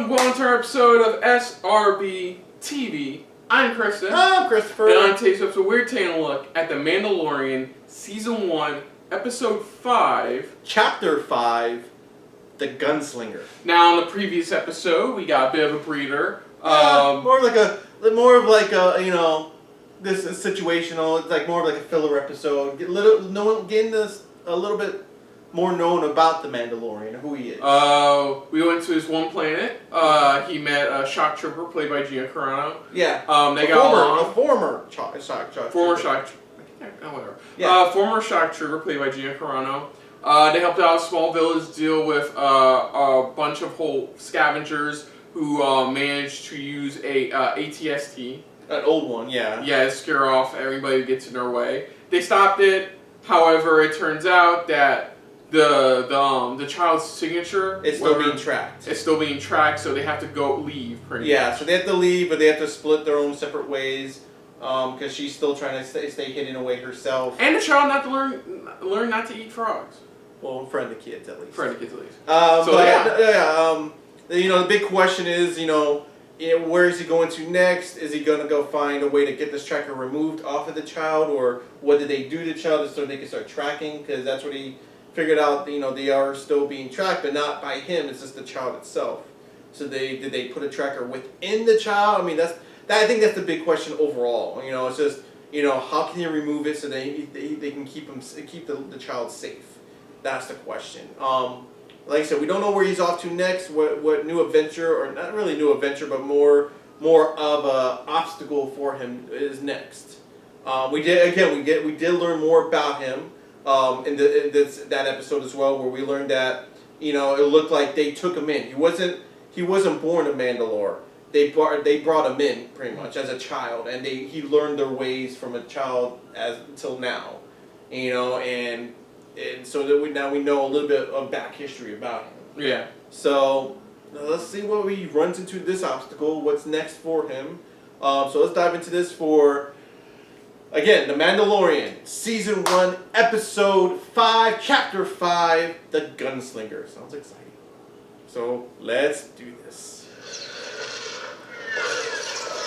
welcome to our episode of SRB TV. I'm Kristen. I'm Christopher. And on today's episode, we're taking a look at The Mandalorian Season 1, Episode 5. Chapter 5, The Gunslinger. Now, in the previous episode, we got a bit of a breather. More of like a this is situational. It's like more of like a filler episode. Getting this a little bit more known about the Mandalorian, who he is. We went to his one planet. He met a shock trooper played by Gina Carano. Yeah. They got along. A former shock trooper. Former shock trooper. Yeah. Former shock trooper played by Gina Carano. They helped out a small village deal with a bunch of whole scavengers who managed to use a ATST. An old one, yeah. Yeah, to scare off everybody who gets in their way. They stopped it. However, it turns out that the child's signature is still being tracked. It's still being tracked, so they have to leave pretty much. Yeah, so they have to leave, but they have to split their own separate ways because she's still trying to stay hidden away herself. And the child not to learn not to eat frogs. Well, in front of the kids at least. The big question is, where is he going to next? Is he going to go find a way to get this tracker removed off of the child, or what did they do to the child so they can start tracking? Because that's what he figured out. They are still being tracked, but not by him. It's just the child itself. So did they put a tracker within the child? I mean, I think that's the big question overall. It's just how can you remove it so they can keep the child safe? That's the question. Like I said, we don't know where he's off to next. What new adventure, or not really new adventure, but more of a obstacle for him is next. We did learn more about him in that episode as well, where we learned that it looked like they took him in. He wasn't born a Mandalore. They brought him in pretty much as a child, and he learned their ways from a child until now. And so that now we know a little bit of back history about him. Yeah. So let's see what he runs into this obstacle. What's next for him? So let's dive into this for, again, The Mandalorian, Season 1, Episode 5, Chapter 5, The Gunslinger. Sounds exciting. So let's do this.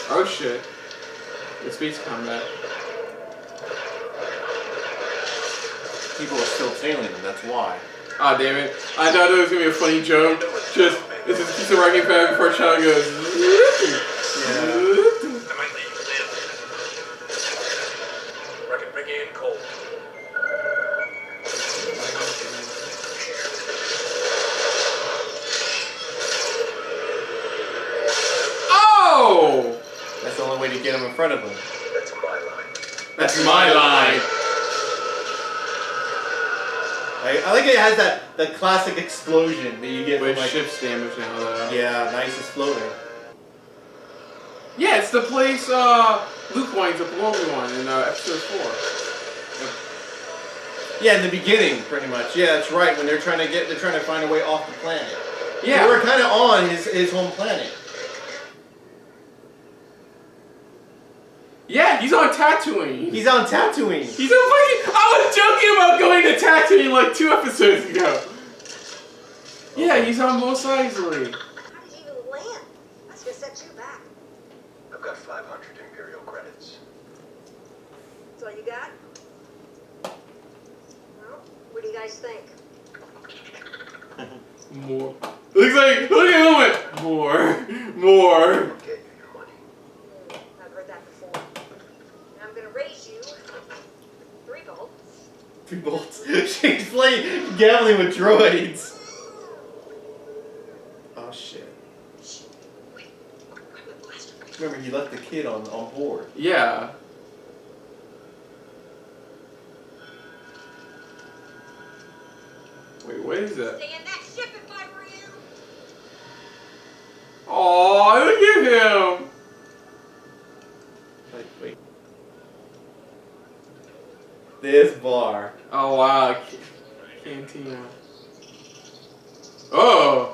Oh shit. It's space combat. People are still tailing him, that's why. Ah, damn it. I thought it was going to be a funny joke. Just, it's a piece of wrecking bag before a child goes. I might let you live. Reckon bring you in cold. Oh! That's the only way to get him in front of him. That's my line. That's my line. I think it has that classic explosion that you get with from like ship's damage now, though. Yeah, nice, it's floating. Yeah, it's the place Luke winds up with Obi-Wan in Episode 4. Yeah, in the beginning, pretty much. Yeah, that's right. When they're trying to find a way off the planet. Yeah, they were kind of on his home planet. Yeah, he's on Tatooine. He's on Tatooine. He's on fucking. I was joking about going to Tatooine like 2 episodes ago. Yeah, he's on Mos Eisley. How did you even land? That's gonna set you back. I've got 500 Imperial credits. That's all you got? Well, what do you guys think? More. Look at the moment. More. I'll get you your money. I've heard that before. And I'm gonna raise you 3 volts. 3 bolts. She's playing gambling with droids. Oh shit. Wait, grab the blaster. Remember, he left the kid on board. Yeah. Wait, what is that? Stay in that ship if I were you. Aw, look at him. Wait. This bar. Oh wow, Cantina. Oh.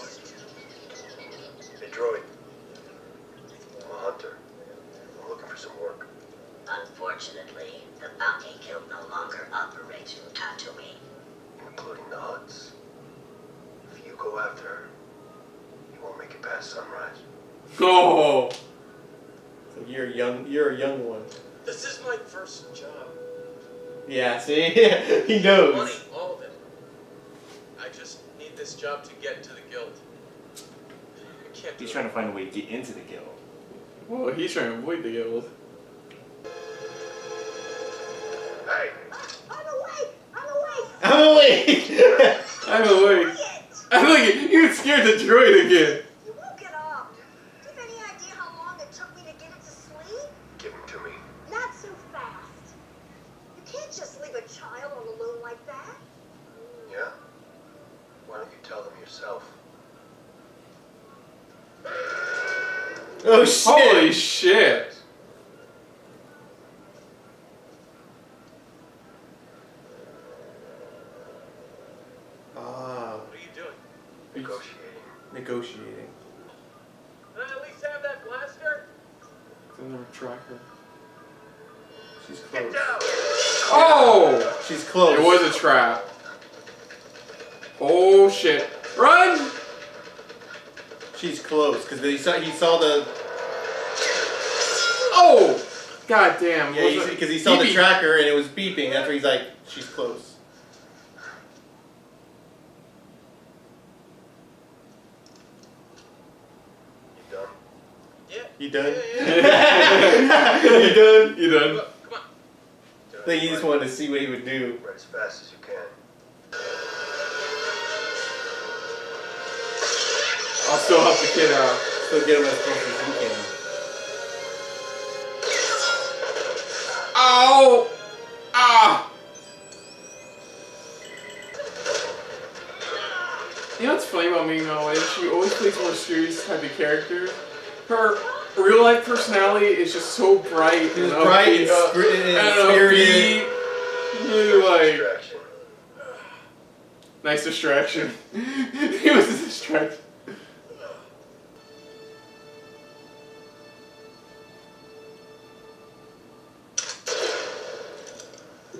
Hey, droid. I'm a hunter. I'm looking for some work. Unfortunately, the bounty guild no longer operates from Tatooine. Including the Huts. If you go after her, you won't make make it past sunrise. Oh. So you're a young one. This is my first job. Yeah, see? He knows. Money, all of it. I just need this job to get into the guild. I can't do He's it. trying to find a way to get into the guild. Well, he's trying to avoid the guild. Hey, I'm awake! I'm awake! I'm awake! I'm awake. I'm like, you scared the droid again. You woke it up. Do you have any idea how long it took me to get it to sleep? give him to me. Not so fast. You can't just leave a child all alone like that. Yeah? Why don't you tell them yourself? Oh shit! Holy shit. Ah, What are you doing? Negotiating. negotiating. Can I at least have that blaster? It's another tracker. She's Get close. down! Oh! She's close. It was a trap. Oh shit. Run! She's close because he saw the Oh! God damn. yeah because he saw the tracker and it was beeping. That's where he's like, she's close. You done? Yeah. You done? Yeah. You done? You done? Look, come on. I think he just wanted to see what he would do. Run as fast as you can. I'll still help the kid out. Still get him as close as you can. Ow! Ah! You know what's funny about me now is she always plays more serious type of character. Her real life personality is just so bright. He was bright and spirited. Really like Distraction. nice distraction. He was a distraction.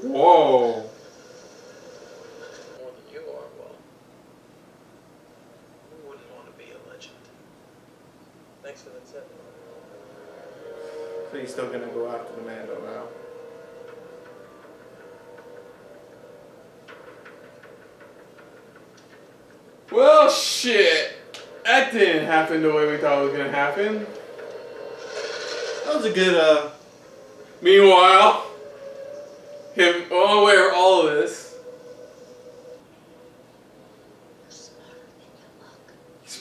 Whoa. More than you are, well. Who wouldn't want to be a legend? Thanks for the tip. So he's still gonna go after the Mando now. Well, shit. That didn't happen the way we thought it was gonna happen. That was a good Meanwhile, him unaware of all of this.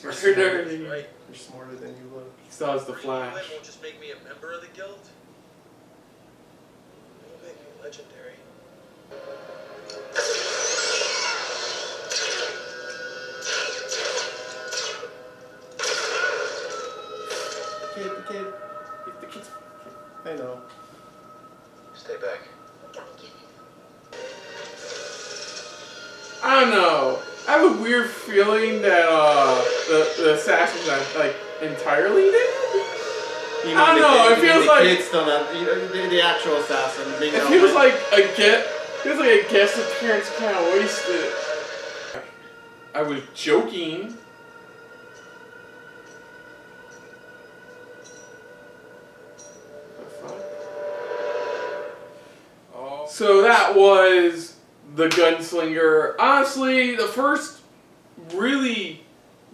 You're smarter than you look. He's murdered. Right. you're smarter than you look. He still has the Bringing you in flash. won't just make me a member of the guild. It'll make me legendary. The kid. The kid's- I know. Stay back. We gotta get it. I don't know. I have a weird feeling that the assassin's not like entirely dead. You I don't know, it feels like- the kid's still not the actual assassin. It feels like a guess that Terrence kind of wasted. I was joking. The fuck? Oh. So that was the Gunslinger. Honestly, the first really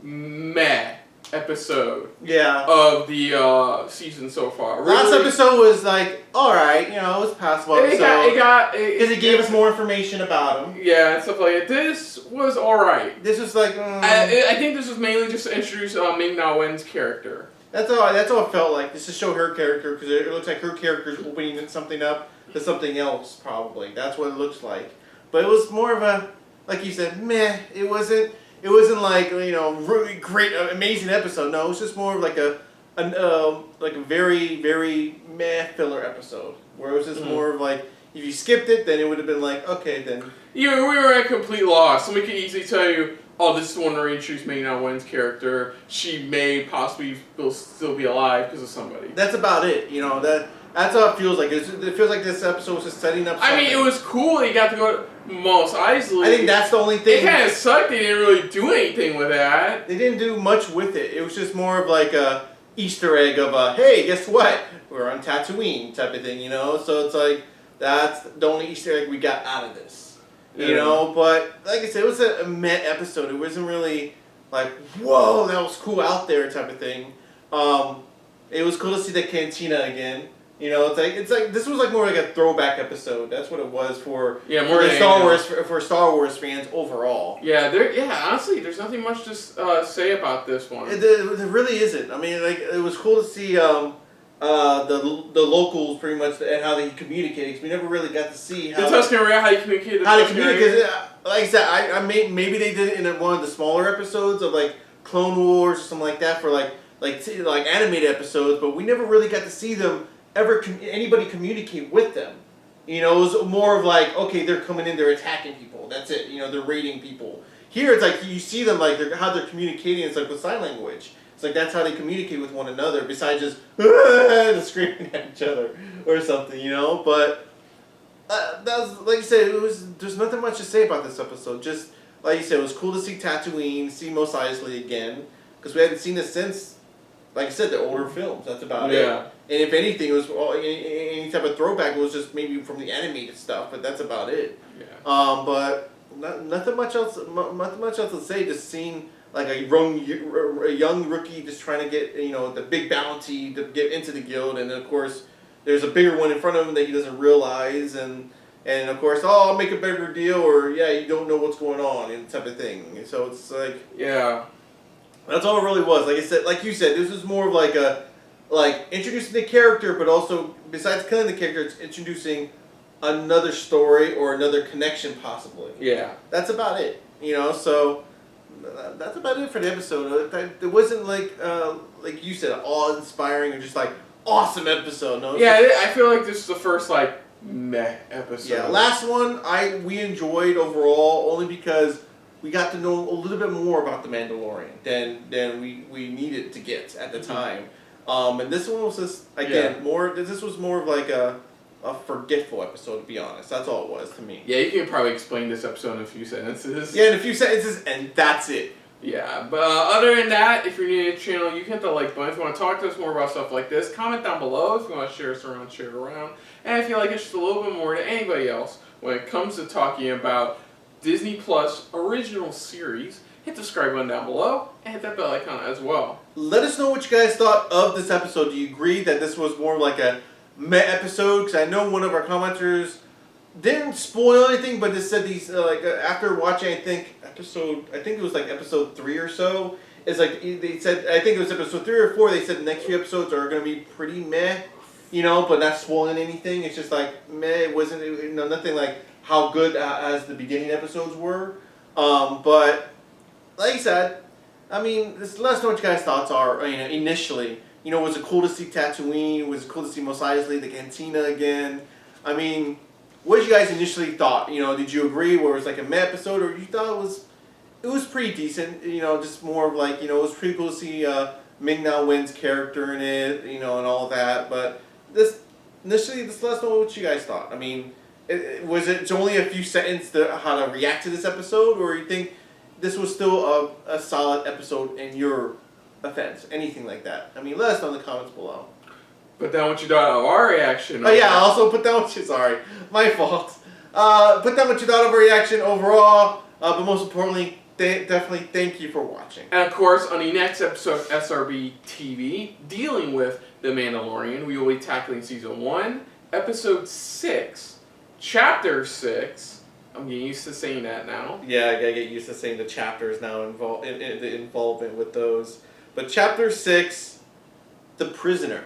meh episode yeah. of the season so far. Last Really- episode was like, all right, it was passable. It got because it gave us more information about him. Yeah, and stuff like that. This was alright. This was like, I think this was mainly just to introduce Ming-Na Wen's character. that's all it felt like. Just to show her character, because it looks like her character's opening something up to something else, probably. That's what it looks like. But it was more of a, like you said, meh. It wasn't like, really great, amazing episode. No, it was just more of like a very, very meh filler episode. Where it was just more of like, if you skipped it, then it would have been like, okay, then. We were at complete loss. Somebody could easily tell you, oh, this is the one to reintroduce Ming-Na Wen's character. She may possibly still be alive because of somebody. That's about it. That's how it feels like. It feels like this episode was just setting up something. I mean, it was cool that you got to go to Mos Eisley. I think that's the only thing. It kind of sucked they didn't really do anything with that. They didn't do much with it. It was just more of like a Easter egg of a, hey, guess what? We're on Tatooine type of thing, you know? So it's like, that's the only Easter egg we got out of this. You know? But, like I said, it was a meh episode. It wasn't really like, whoa, that was cool out there type of thing. It was cool to see the cantina again. You know, it's like this was like more like a throwback episode. That's what it was for for Star Wars fans overall. Yeah, honestly, there's nothing much to say about this one. There really isn't. I mean, like it was cool to see the locals pretty much and how they communicated. Because we never really got to see how the Tusken Raiders, how they communicate. How they communicate. Like I said, I maybe they did it in one of the smaller episodes of like Clone Wars or something like that for like animated episodes, but we never really got to see them anybody communicate with them. You know, it was more of like, okay, they're coming in, they're attacking people. That's it. You know, they're raiding people. Here, it's like you see them like how they're communicating. It's like with sign language. It's like that's how they communicate with one another. Besides just screaming at each other or something. You know, but that was like you said. There's nothing much to say about this episode. Just like you said, it was cool to see Tatooine, see Mos Eisley again because we hadn't seen it since, like I said, the older films. That's about it. And if anything, it was any type of throwback. It was just maybe from the animated stuff, but that's about it. Yeah. But nothing much else. Nothing much else to say. Just seeing like a young rookie just trying to get the big bounty to get into the guild, and then of course there's a bigger one in front of him that he doesn't realize, and of course, I'll make a bigger deal, or you don't know what's going on, and type of thing. So it's like that's all it really was. Like I said, like you said, this is more of like introducing the character, but also besides killing the character, it's introducing another story or another connection possibly. Yeah, that's about it. You know, so that's about it for the episode. It wasn't like you said, awe-inspiring or just like awesome episode. No. I feel like this is the first like meh episode. Yeah, last one we enjoyed overall only because we got to know a little bit more about the Mandalorian than we needed to get at the time. And this one was just more. This was more of like a forgetful episode, to be honest. That's all it was to me. Yeah, you can probably explain this episode in a few sentences. Yeah, in a few sentences, and that's it. Yeah, but other than that, if you're new to the channel, you can hit the like button. If you want to talk to us more about stuff like this, comment down below. If you want to share us around, share it around. And if you like it just a little bit more than anybody else when it comes to talking about Disney Plus original series, hit the subscribe button down below and hit that bell icon as well. Let us know what you guys thought of this episode. Do you agree that this was more like a meh episode? Because I know one of our commenters didn't spoil anything, but just said these after watching I think it was like episode 3 or so. It's like they said I think it was episode 3 or 4. They said the next few episodes are going to be pretty meh, but not spoiling anything. It's just like meh. It wasn't nothing like how good as the beginning episodes were. But like I said, I mean, let us know what you guys' thoughts are. Initially, was it cool to see Tatooine? Was it cool to see Mos Eisley, the cantina again? I mean, what did you guys initially thought? Did you agree where it was like a meh episode, or you thought it was pretty decent? Just more of like it was pretty cool to see Ming-Na Wen's character in it, and all that. But initially, just let us know what you guys thought. I mean, it's only a few sentences how to react to this episode, or you think this was still a solid episode in your offense? Anything like that? I mean, let us know in the comments below. Put down what you thought of our reaction. Oh yeah, also put down sorry, my fault. Put down what you thought of our reaction overall, but most importantly, definitely thank you for watching. And of course, on the next episode of SRB TV, dealing with The Mandalorian, we will be tackling Season 1, Episode 6, Chapter 6, I'm getting used to saying that now. Yeah, I gotta get used to saying the chapters now in the involvement with those. But Chapter 6, The Prisoner.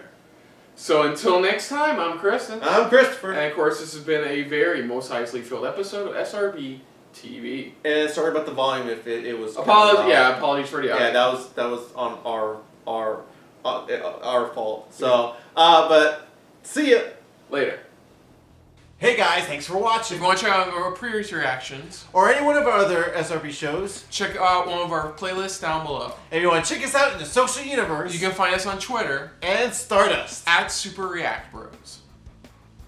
So until next time, I'm Chris. I'm Christopher. And of course, this has been a very Mos Eisley filled episode of SRB TV. And sorry about the volume if it was. Apologies for the audio. Yeah, that was on our fault. So, but see ya later. Hey guys, thanks for watching. If you want to check out our previous reactions, Or any one of our other SRB shows. check out one of our playlists down below. If you want to check us out in the social universe. You can find us on Twitter and Stardust. @SuperReactBros.